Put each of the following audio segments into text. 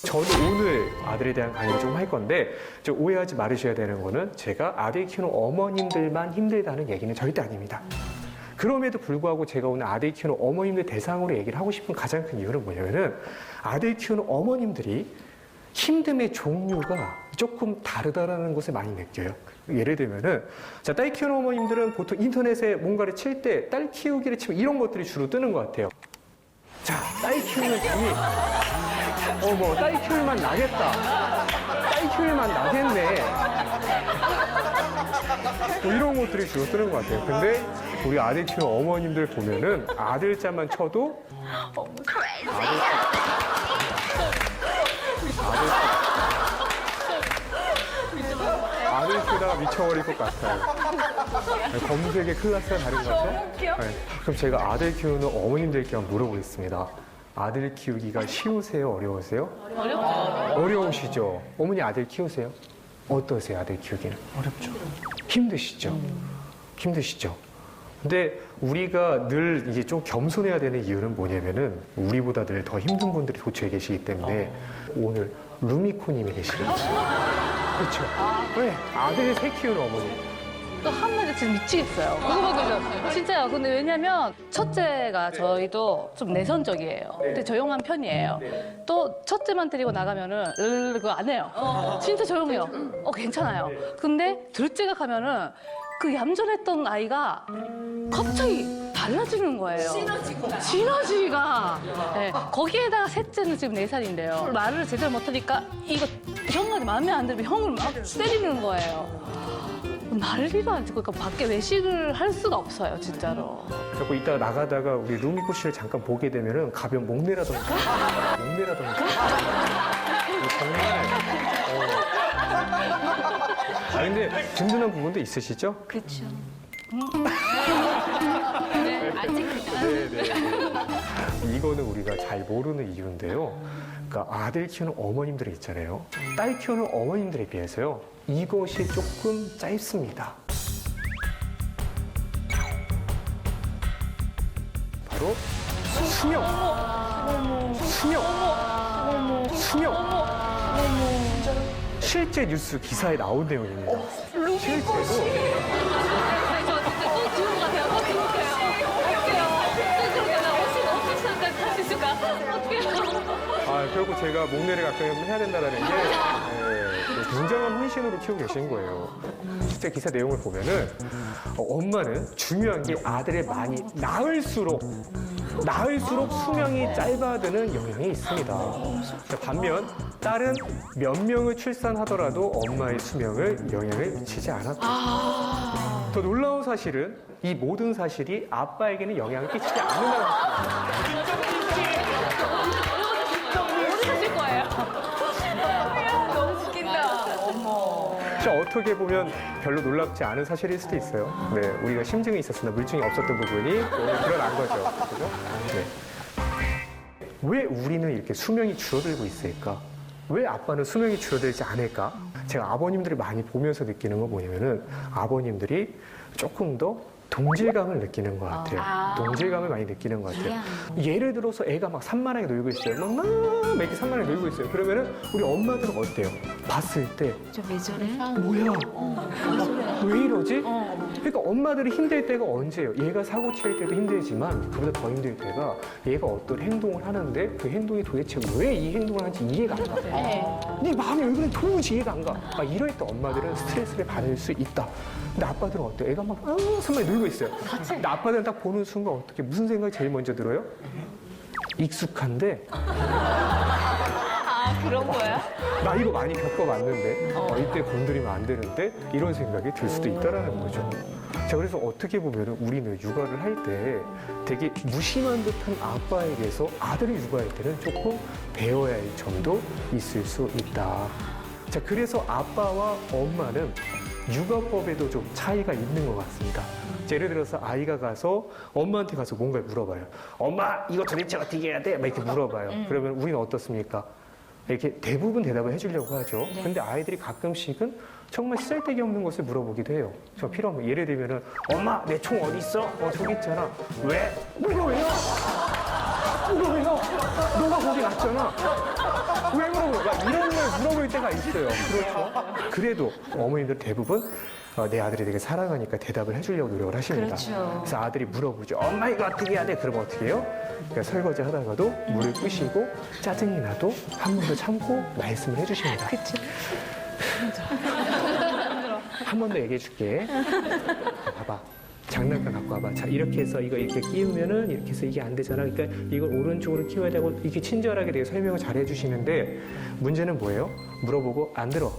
저는 오늘 아들에 대한 강의를 좀 할 건데 좀 오해하지 말으셔야 되는 거는 제가 아들 키우는 어머님들만 힘들다는 얘기는 절대 아닙니다. 그럼에도 불구하고 제가 오늘 아들 키우는 어머님들 대상으로 얘기를 하고 싶은 가장 큰 이유는 뭐냐면은 아들 키우는 어머님들이 힘듦의 종류가 조금 다르다라는 것을 많이 느껴요. 예를 들면은 자, 딸 키우는 어머님들은 보통 인터넷에 뭔가를 칠 때 딸 키우기를 치면 이런 것들이 주로 뜨는 것 같아요. 자, 딸 키우는 재미. 딸 키울만 나겠다. 딸 키울만 나겠네. 뭐 이런 것들이 주로 뜨는 것 같아요. 근데 우리 아들 키우는 어머님들 보면은 아들자만 쳐도 아들 키우다가 미쳐버릴 것 같아요. 검색의 클래스가 다른 것 같아요. 네. 그럼 제가 아들 키우는 어머님들께 한번 물어보겠습니다. 아들 키우기가 쉬우세요? 어려우세요? 어려우시죠? 어머니 아들 키우세요? 어떠세요? 아들 키우기는? 어렵죠. 힘드시죠? 힘드시죠? 근데 우리가 늘 이게 좀 겸손해야 되는 이유는 뭐냐면은 우리보다 늘 더 힘든 분들이 도처에 계시기 때문에 오늘 루미코님이 계시거든요. 그렇죠? 네, 아들을 새 키우는 어머니. 또 한마디 진짜 미치겠어요. 그거거든요. 진짜요. 근데 왜냐면 첫째가 저희도 좀 내성적이에요. 근데 조용한 편이에요. 또 첫째만 데리고 나가면은 그거 안 해요. 진짜 조용해요. 괜찮아요. 근데 둘째가 가면은 그 얌전했던 아이가 갑자기 달라지는 거예요. 시너지가. 네. 거기에다가 셋째는 지금 4살인데요. 말을 제대로 못하니까 이거 형한테 마음에 안 들면 형을 막 때리는 거예요. 난리가 안 치고 그러니까 밖에 외식을 할 수가 없어요, 진짜로. 그리고 이따가 나가다가 우리 루미코 씨를 잠깐 보게 되면은 가벼운 목내라던가 정말 근데 든든한 부분도 있으시죠? 그렇죠. 네, 아직입니다. 네. 이거는 우리가 잘 모르는 이유인데요. 그러니까 아들 키우는 어머님들이 있잖아요. 딸 키우는 어머님들에 비해서요. 이것이 조금 짧습니다. 바로 수명. 실제 뉴스 기사에 나온 내용입니다. 실제로. 결국 제가 목내를 가끔 해야 된다는 게 굉장한 혼신으로 키우고 계신 거예요. 실제 기사 내용을 보면은 엄마는 중요한 게 아들을 많이 낳을수록 수명이 짧아드는 영향이 있습니다. 반면 딸은 몇 명을 출산하더라도 엄마의 수명을 영향을 미치지 않았죠. 더 놀라운 사실은 이 모든 사실이 아빠에게는 영향을 끼치지 않는다는 것입니다. 어떻게 보면 별로 놀랍지 않은 사실일 수도 있어요. 네, 우리가 심증이 있었으나 물증이 없었던 부분이 드러난 거죠. 그죠? 네. 왜 우리는 이렇게 수명이 줄어들고 있을까? 왜 아빠는 수명이 줄어들지 않을까? 제가 아버님들을 많이 보면서 느끼는 건 뭐냐면은 아버님들이 조금 더 동질감을 느끼는 것 같아요. 동질감을 많이 느끼는 것 같아요. 예를 들어서 애가 막 산만하게 놀고 있어요. 막 이렇게 산만하게 놀고 있어요. 그러면은 우리 엄마들은 어때요? 봤을 때 왜 저래? 뭐야? 왜 이러지? 그러니까 엄마들이 힘들 때가 언제예요? 얘가 사고 칠 때도 힘들지만 그보다 더 힘들 때가 얘가 어떤 행동을 하는데 그 행동이 도대체 왜 이 행동을 하는지 이해가 안 가. 네 마음이 왜 그런지 도무지 이해가 안 가. 막 이럴 때 엄마들은 스트레스를 받을 수 있다. 근데 아빠들은 어때요? 애가 막 산만히 놀고 있어요. 근데 아빠들은 딱 보는 순간 어떻게 무슨 생각이 제일 먼저 들어요? 익숙한데 그런 거야? 나 이거 많이 겪어봤는데 이때 건드리면 안 되는데 이런 생각이 들 수도 있다라는 거죠. 자, 그래서 어떻게 보면 우리는 육아를 할 때 되게 무심한 듯한 아빠에게서 아들을 육아할 때는 조금 배워야 할 점도 있을 수 있다. 자, 그래서 아빠와 엄마는 육아법에도 좀 차이가 있는 것 같습니다. 예를 들어서 아이가 가서 엄마한테 가서 뭔가를 물어봐요. 엄마, 이거 도대체 어떻게 해야 돼? 막 이렇게 물어봐요. 그러면 우리는 어떻습니까? 이렇게 대부분 대답을 해주려고 하죠. 근데 아이들이 가끔씩은 정말 쓸데기 없는 것을 물어보기도 해요. 저 필요 없는. 예를 들면은 엄마, 내 총 어디 있어? 저기 있잖아. 왜? 뭐가 왜요? 뭐가 왜요? 너가 거기 놨잖아. 왜 물어보는 거야? 이런 걸 물어볼 때가 있어요. 그렇죠. 그래도 어머님들 대부분 내 아들이 되게 사랑하니까 대답을 해주려고 노력을 하십니다. 그렇죠. 그래서 아들이 물어보죠. 엄마 이거 어떻게 해야 돼? 그러면 어떻게 해요? 그러니까 설거지 하다가도 물을 끄시고 짜증이 나도 한 번 더 참고 말씀을 해주십니다. 그치. 한 번 더 얘기해 줄게. 봐봐. 장난감 갖고 와봐. 자, 이렇게 해서 이거 이렇게 끼우면은 이렇게 해서 이게 안 되잖아. 그러니까 이걸 오른쪽으로 끼워야 되고 이렇게 친절하게 되게 설명을 잘 해주시는데 문제는 뭐예요? 물어보고 안 들어.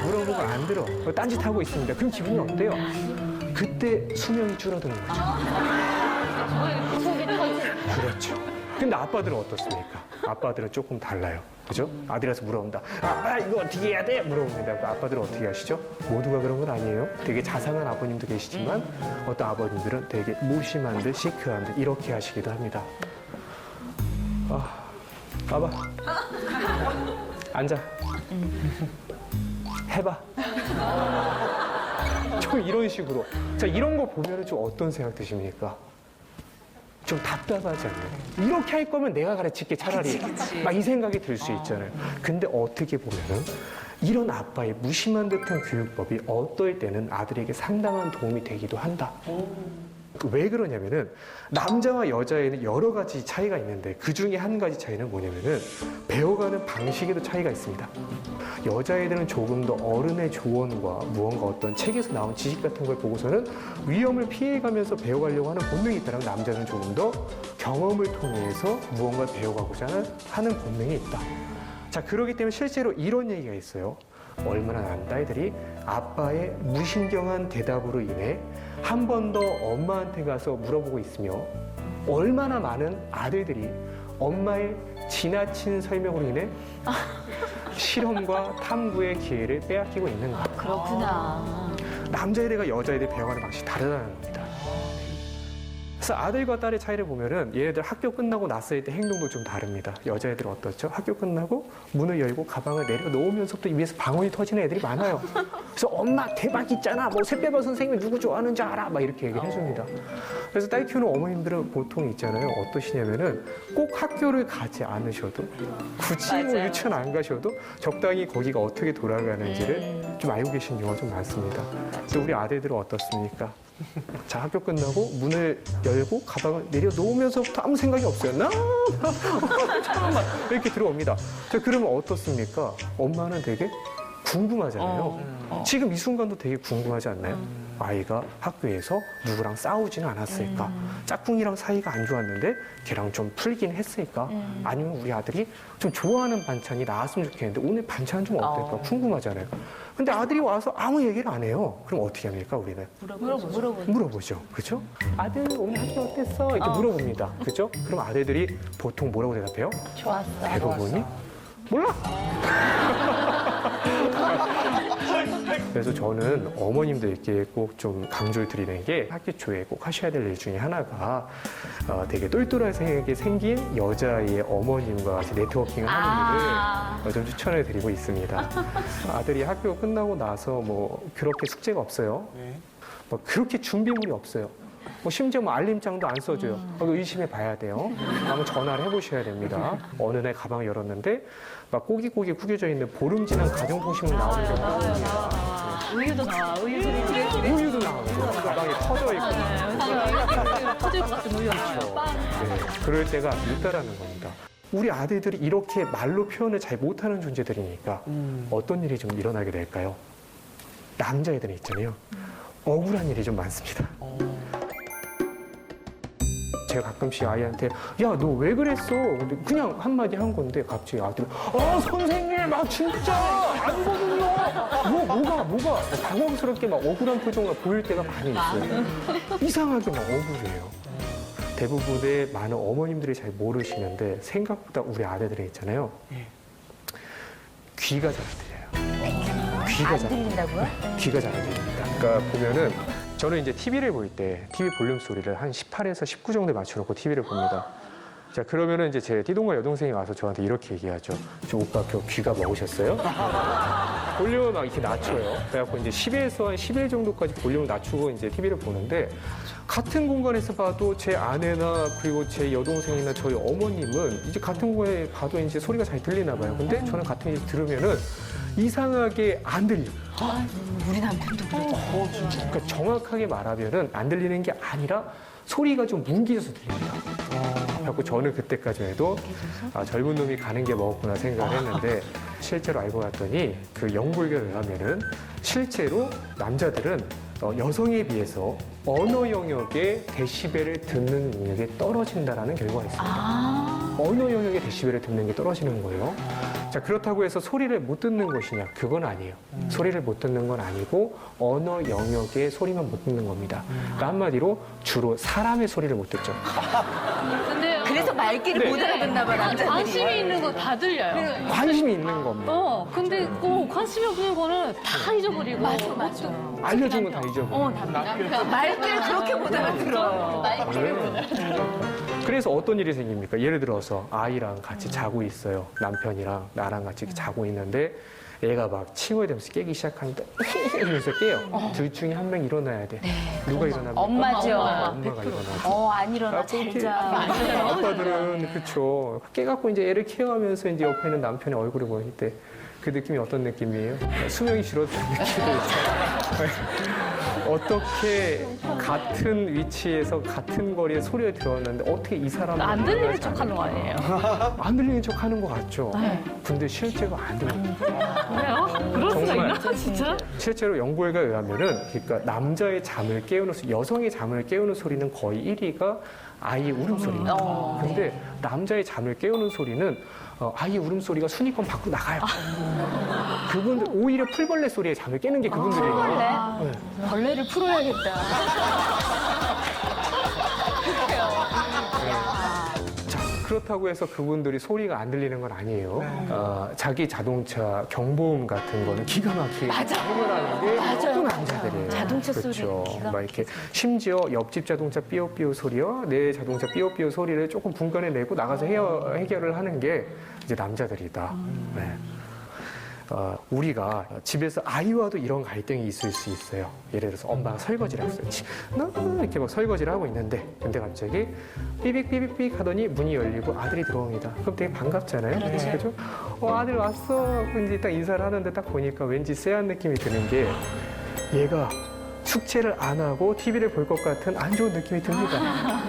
물어보고 안 들어. 딴짓하고 있습니다. 그럼 기분이 어때요? 그때 수명이 줄어드는 거죠. 속이 터지. 그렇죠. 근데 아빠들은 어떻습니까? 아빠들은 조금 달라요. 그죠? 아들이라서 물어본다. 아빠 이거 어떻게 해야 돼? 물어봅니다. 그 아빠들은 어떻게 하시죠? 모두가 그런 건 아니에요. 되게 자상한 아버님도 계시지만 어떤 아버님들은 되게 무심한 듯 시크한 듯 이렇게 하시기도 합니다. 봐봐. 앉아. 해봐. 좀 이런 식으로. 자, 이런 거 보면은 좀 어떤 생각 드십니까? 좀 답답하지 않나요? 이렇게 할 거면 내가 가르칠게 차라리. 막 이 생각이 들 수 있잖아요. 근데 어떻게 보면은 이런 아빠의 무심한 듯한 교육법이 어떨 때는 아들에게 상당한 도움이 되기도 한다. 왜 그러냐면은 남자와 여자에는 여러 가지 차이가 있는데 그 중에 한 가지 차이는 뭐냐면은 배워가는 방식에도 차이가 있습니다. 여자애들은 조금 더 어른의 조언과 무언가 어떤 책에서 나온 지식 같은 걸 보고서는 위험을 피해가면서 배워가려고 하는 본능이 있다면 남자는 조금 더 경험을 통해서 무언가 배워가고자 하는 본능이 있다. 자, 그렇기 때문에 실제로 이런 얘기가 있어요. 얼마나 남자애들이 아빠의 무신경한 대답으로 인해 한 번 더 엄마한테 가서 물어보고 있으며 얼마나 많은 아들들이 엄마의 지나친 설명으로 인해 실험과 탐구의 기회를 빼앗기고 있는가. 그렇구나. 남자애들과 여자애들 배워가는 방식이 다르다는 겁니다. 그래서 아들과 딸의 차이를 보면은 얘네들 학교 끝나고 났을 때 행동도 좀 다릅니다. 여자애들은 어떻죠? 학교 끝나고 문을 열고 가방을 내려놓으면서부터 입에서 방언이 터지는 애들이 많아요. 그래서 엄마 대박 있잖아. 뭐 샛별보 선생님이 누구 좋아하는 줄 알아. 막 이렇게 얘기를 해줍니다. 그래서 딸 키우는 어머님들은 보통 있잖아요. 어떠시냐면은 꼭 학교를 가지 않으셔도 굳이 뭐 맞아요. 유치원 안 가셔도 적당히 거기가 어떻게 돌아가는지를 좀 알고 계신 경우가 좀 많습니다. 또 우리 아들들은 어떻습니까? 자, 학교 끝나고 문을 열고 가방을 내려놓으면서부터 아무 생각이 없어요. 막 이렇게 들어옵니다. 자, 그러면 어떻습니까? 엄마는 되게 궁금하잖아요. 지금 이 순간도 되게 궁금하지 않나요? 아이가 학교에서 누구랑 싸우지는 않았을까? 짝꿍이랑 사이가 안 좋았는데 걔랑 좀 풀긴 했을까? 아니면 우리 아들이 좀 좋아하는 반찬이 나왔으면 좋겠는데 오늘 반찬 좀 어떨까? 궁금하잖아요. 근데 아들이 와서 아무 얘기를 안 해요. 그럼 어떻게 합니까, 우리는? 물어보죠. 그죠? 아들 오늘 학교 어땠어? 이렇게 물어봅니다. 그죠? 그럼 아들들이 보통 뭐라고 대답해요? 좋았어. 대부분이 몰라. 그래서 저는 어머님들께 꼭 좀 강조를 드리는 게 학기 초에 꼭 하셔야 될 일 중에 하나가 되게 똘똘하게 생긴 여자의 어머님과 같이 네트워킹을 하는 일을 좀 추천을 드리고 있습니다. 아들이 학교 끝나고 나서 뭐 그렇게 숙제가 없어요. 뭐 그렇게 준비물이 없어요. 뭐 심지어 뭐 알림장도 안 써줘요. 의심해 봐야 돼요. 한번 전화를 해보셔야 됩니다. 어느 날 가방을 열었는데 막 꼬깃꼬깃 구겨져 있는 보름 지난 가정통신문 나오는 경우가 있습니다. 우유도 나와. 우유도 나오고 가방에 터져 있고 터질 것 같은 우유 나와요. 네, 그럴 때가 있다라는 겁니다. 우리 아들들이 이렇게 말로 표현을 잘 못하는 존재들이니까 어떤 일이 좀 일어나게 될까요? 남자애들은 있잖아요. 억울한 일이 좀 많습니다. 제가 가끔씩 아이한테 야, 너 왜 그랬어? 근데 그냥 한마디 한 건데 갑자기 아들이 선생님 진짜 아니거든요. 뭐가 당황스럽게 막 억울한 표정을 보일 때가 많이 있어요. 이상하게 막 억울해요. 대부분의 많은 어머님들이 잘 모르시는데 생각보다 우리 아들들이 있잖아요. 귀가 잘 안 들려요. 귀가 잘 안 들린다고요? 귀가 잘 안 들립니다. 그러니까 보면은 저는 이제 TV를 볼 때 TV 볼륨 소리를 한 18에서 19 정도에 맞춰놓고 TV를 봅니다. 자, 그러면은 이제 제 띠동과 여동생이 와서 저한테 이렇게 얘기하죠. 저 오빠 그 귀가 먹으셨어요? 볼륨을 막 이렇게 낮춰요. 그래갖고 이제 10에서 한 11 정도까지 볼륨을 낮추고 이제 TV를 보는데 같은 공간에서 봐도 제 아내나 그리고 제 여동생이나 저희 어머님은 이제 같은 공간에 봐도 이제 소리가 잘 들리나 봐요. 근데 저는 같은 일 들으면은 이상하게 안 들려. 우리 남편도 그러죠. 그러니까 정확하게 말하면은 안 들리는 게 아니라 소리가 좀 뭉개져서 들립니다. 그래갖고 저는 그때까지 해도 젊은 놈이 가는 게 먹었구나 생각을 했는데 실제로 알고 봤더니 그 연구결과에 의하면은 실제로 남자들은 여성에 비해서 언어 영역의 데시벨을 듣는 능력이 떨어진다라는 결과가 있습니다. 언어 영역의 데시벨을 듣는 게 떨어지는 거예요. 자, 그렇다고 해서 소리를 못 듣는 것이냐? 그건 아니에요. 소리를 못 듣는 건 아니고 언어 영역의 소리만 못 듣는 겁니다. 그러니까 한마디로 주로 사람의 소리를 못 듣죠. 근데 그래서 말귀를 못 알아듣나 봐, 남자들이. 관심이 있는 거 다 들려요. 관심이 있는 겁니다. 근데 관심이 없는 거는 다 잊어버리고. 맞아. 알려주면 다 잊어버려요. 말귀를 그렇게 못 알아들어요. 그래서 어떤 일이 생깁니까? 예를 들어서 아이랑 같이 자고 있어요. 남편이랑 나랑 같이 자고 있는데 얘가 막 칭얼대면서 깨기 시작하니까 이러면서 깨요. 둘 중에 한 명 일어나야 돼. 누가 일어납니까? 엄마죠. 엄마가 일어나죠. 안 일어나, 잘 자. 아빠들은 그렇죠. 깨갖고 이제 애를 케어하면서 이제 옆에 있는 남편의 얼굴을 보일 때 그 느낌이 어떤 느낌이에요? 수명이 줄어드는 느낌도 있어요. 어떻게 같은 위치에서 같은 거리에 소리를 들었는데 어떻게 이 사람은 안 들리는 척 하는 거 아니에요? 안 들리는 척 하는 것 같죠? 네. 근데 실제로 안 들립니다. 왜요? 그럴 수가 정말. 있나? 진짜? 실제로 연구결과에 의하면은 그러니까 남자의 잠을 깨우는 여성의 잠을 깨우는 소리는 거의 1위가 아이의 울음소리입니다. 근데 남자의 잠을 깨우는 소리는 아이의 울음소리가 순위권 밖으로 나가요. 그분들 오히려 풀벌레 소리에 잠을 깨는 게 그분들이에요. 네. 벌레를 풀어야겠다. 자, 그렇다고 해서 그분들이 소리가 안 들리는 건 아니에요. 자기 자동차 경보음 같은 거는 기가 막히게 해결하는 게 또 남자들이에요. 자동차 소리 그렇죠. 기가 막 이렇게 심지어 옆집 자동차 삐요삐요 소리와 내 자동차 삐요삐요 소리를 조금 분간해 내고 나가서 해결을 하는 게 이제 남자들이다. 네. 우리가 집에서 아이와도 이런 갈등이 있을 수 있어요. 예를 들어서 엄마가 설거지를 했어요. 이렇게 막 설거지를 하고 있는데 근데 갑자기 삐빅삐빅삐 하더니 문이 열리고 아들이 들어옵니다. 그럼 되게 반갑잖아요. 그렇죠? 아들 왔어. 근데 딱 인사를 하는데 딱 보니까 왠지 쎄한 느낌이 드는 게 얘가 숙제를 안 하고 TV를 볼 것 같은 안 좋은 느낌이 듭니다.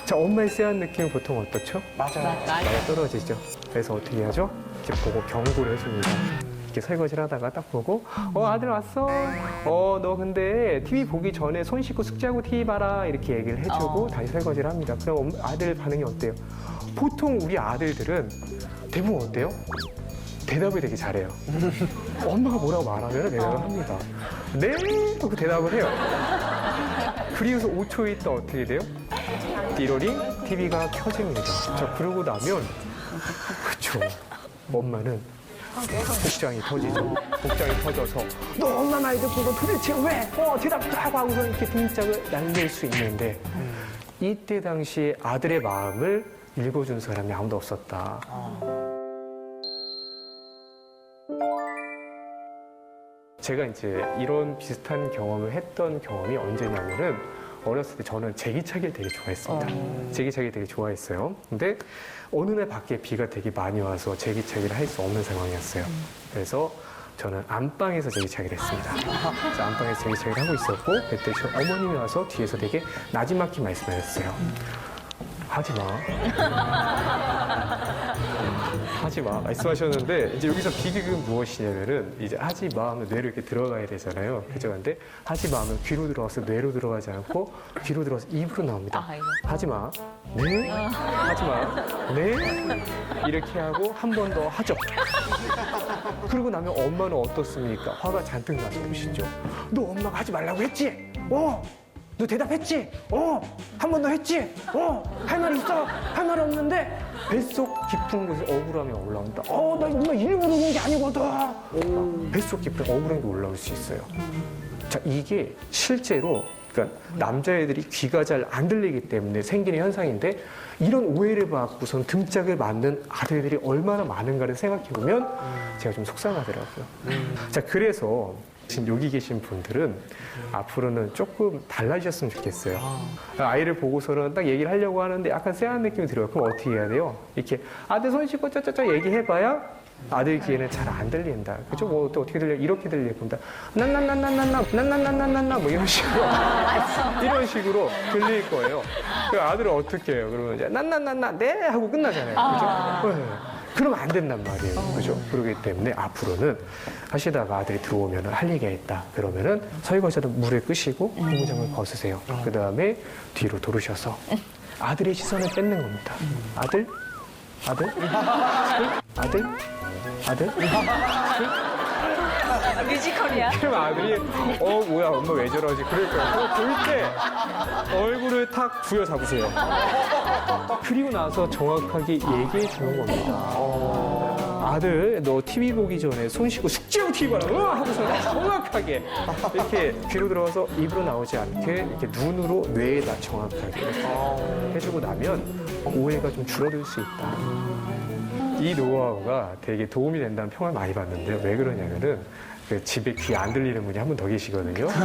자, 엄마의 쎄한 느낌은 보통 어떻죠? 맞아요. 나가 떨어지죠. 그래서 어떻게 하죠? 이렇게 보고 경고를 해줍니다. 이렇게 설거지를 하다가 딱 보고 아들 왔어. 너 근데 TV 보기 전에 손 씻고 숙제하고 TV 봐라. 이렇게 얘기를 해주고 다시 설거지를 합니다. 그럼 아들 반응이 어때요? 보통 우리 아들들은 대부분 어때요? 대답을 되게 잘해요. 엄마가 뭐라고 말하면 대답을 합니다. 네? 그 대답을 해요. 그리고서 5초 있다 어떻게 돼요? 띠로링 TV가 켜집니다. 자, 그러고 나면 그쵸. 엄마는 복장이 터지죠. 복장이 터져서 너 엄마 말 듣고 너 도대체 왜 대답도 하고 하고서 이렇게 등짝을 날릴 수 있는데 이때 당시에 아들의 마음을 읽어준 사람이 아무도 없었다. 제가 이제 이런 비슷한 경험을 했던 경험이 언제냐면은 어렸을 때 저는 제기차기를 되게 좋아했습니다. 제기차기 되게 좋아했어요. 근데 어느 날 밖에 비가 되게 많이 와서 제기차기를 할 수 없는 상황이었어요. 그래서 저는 안방에서 제기차기를 했습니다. 그래서 안방에서 제기차기를 하고 있었고 그때 저 어머님이 와서 뒤에서 되게 나지막히 말씀하셨어요. 하지 마. 하지 마. 말씀하셨는데 이제 여기서 비극은 무엇이냐면은 이제 하지 마 하면 뇌로 이렇게 들어가야 되잖아요. 그죠? 근데 하지 마 하면 귀로 들어가서 뇌로 들어가지 않고 귀로 들어가서 입으로 나옵니다. 하지 마. 네. 하지 마. 네. 이렇게 하고 한 번 더 하죠. 그러고 나면 엄마는 어떻습니까? 화가 잔뜩 나는 것이죠. 너 엄마가 하지 말라고 했지? 너 대답했지? 한 번 더 했지? 할 말 있어? 할 말 없는데? 뱃속 깊은 곳에 억울함이 올라온다. 나 엄마 일부러 그런 게 아니거든. 뱃속 깊은 억울한 게 올라올 수 있어요. 자, 이게 실제로 그러니까 남자애들이 귀가 잘 안 들리기 때문에 생기는 현상인데 이런 오해를 받고선 등짝을 맞는 아들들이 얼마나 많은가를 생각해 보면 제가 좀 속상하더라고요. 자, 그래서 지금 여기 계신 분들은 앞으로는 조금 달라지셨으면 좋겠어요. 아이를 보고서는 딱 얘기를 하려고 하는데 약간 쎄한 느낌이 들어요. 그럼 어떻게 해야 돼요? 이렇게 아들 손 씻고 짜짜짜 얘기해봐야 아들 귀에는 잘 안 들린다. 그죠? 뭐 또 어떻게 들려? 이렇게 들리겠다. 난난난난난난 뭐 이런 식으로 이런 식으로 들릴 거예요. 그 아들은 어떻게 해요? 그러면 이제 난난난난 네 하고 끝나잖아요. 그죠? 네. 그러면 안 된단 말이에요. 그죠? 그렇기 때문에 앞으로는 하시다가 아들이 들어오면 할 얘기가 있다. 그러면은 설거지하다 물을 끄시고 고무장을 벗으세요. 그 다음에 뒤로 돌으셔서 아들의 시선을 뺏는 겁니다. 아들? 아들? 아들? 아들? 뮤지컬이야? 네. 그럼 아들이 뭐야 엄마 왜 저러지 그럴 거예요. 볼 때 얼굴을 탁 부여잡으세요. 그리고 나서 정확하게 얘기해 주는 겁니다. 아들 너 TV 보기 전에 손 씻고 숙제하고 TV 봐라 하고서 정확하게 이렇게 귀로 들어와서 입으로 나오지 않게 이렇게 눈으로 뇌에다 정확하게 이렇게 해주고 나면 오해가 좀 줄어들 수 있다. 이 노하우가 되게 도움이 된다는 평을 많이 받는데요. 왜 그러냐면은 그 집에 귀 안 들리는 분이 한 분 더 계시거든요. 그렇죠.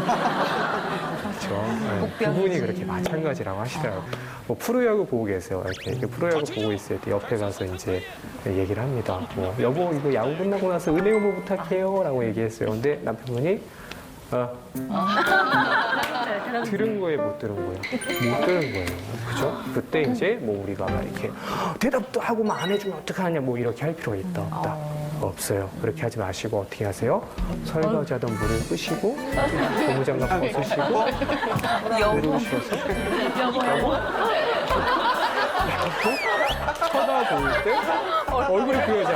네, 그분이 그렇게 마찬가지라고 하시더라고요. 뭐 프로야구 보고 계세요. 이렇게 프로야구 보고 있을 때 옆에 가서 이제 얘기를 합니다. 뭐 여보 이거 야구 끝나고 나서 은행 후보 부탁해요라고 얘기했어요. 근데 남편분이 들은 거에 못 들은 거예요. 못 들은 거예요. 그죠? 그때 이제 뭐 우리가 막 이렇게 대답도 하고 막 안 해주면 어떡하냐 뭐 이렇게 할 필요가 있다 없다. 없어요. 그렇게 하지 마시고 어떻게 하세요? 설거지하던 물을 끄시고 고무장갑 벗으시고 내려오셔서 여보 쳐다볼 때 얼굴이 보여져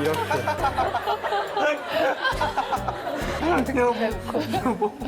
이렇게